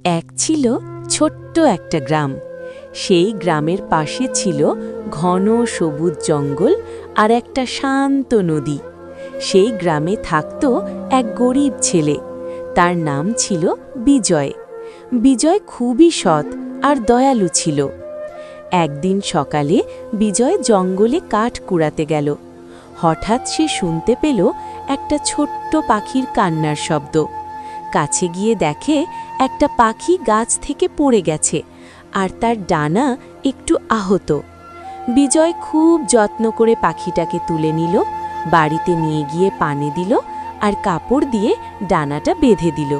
এক ছিল ছোট্ট একটা গ্রাম। সেই গ্রামের পাশে ছিল ঘন সবুজ জঙ্গল আর একটা শান্ত নদী। সেই গ্রামে থাকত এক গরিব ছেলে। তার নাম ছিল বিজয়। বিজয় খুবই সৎ আর দয়ালু ছিল। একদিন সকালে বিজয় জঙ্গলে কাঠ কুড়াতে গেল। হঠাৎ সে শুনতে পেল একটা ছোট্ট পাখির কান্নার শব্দ। কাছে গিয়ে দেখে একটা পাখি গাছ থেকে পড়ে গেছে আর তার ডানা একটু আহত। বিজয় খুব যত্ন করে পাখিটাকে তুলে নিল, বাড়িতে নিয়ে গিয়ে পানি দিল আর কাপড় দিয়ে ডানাটা বেঁধে দিল।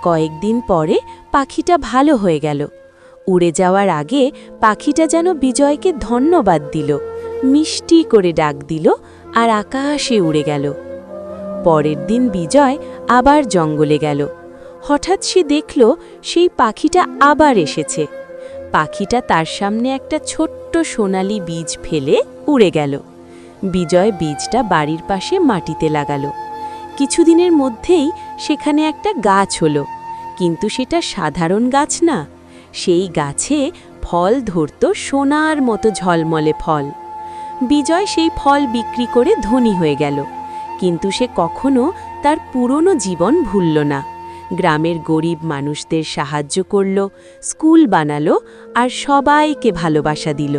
কয়েকদিন পরে পাখিটা ভালো হয়ে গেল। উড়ে যাওয়ার আগে পাখিটা যেন বিজয়কে ধন্যবাদ দিল, মিষ্টি করে ডাক দিল আর আকাশে উড়ে গেল। পরের দিন বিজয় আবার জঙ্গলে গেল। হঠাৎ সে দেখল সেই পাখিটা আবার এসেছে। পাখিটা তার সামনে একটা ছোট্ট সোনালি বীজ ফেলে উড়ে গেল। বিজয় বীজটা বাড়ির পাশে মাটিতে লাগালো। কিছুদিনের মধ্যেই সেখানে একটা গাছ হলো, কিন্তু সেটা সাধারণ গাছ না। সেই গাছে ফল ধরত সোনার মতো ঝলমলে ফল। বিজয় সেই ফল বিক্রি করে ধনী হয়ে গেল, কিন্তু সে কখনো তার পুরনো জীবন ভুলল না। গ্রামের গরিব মানুষদের সাহায্য করল, স্কুল বানালো আর সবাইকে ভালোবাসা দিল।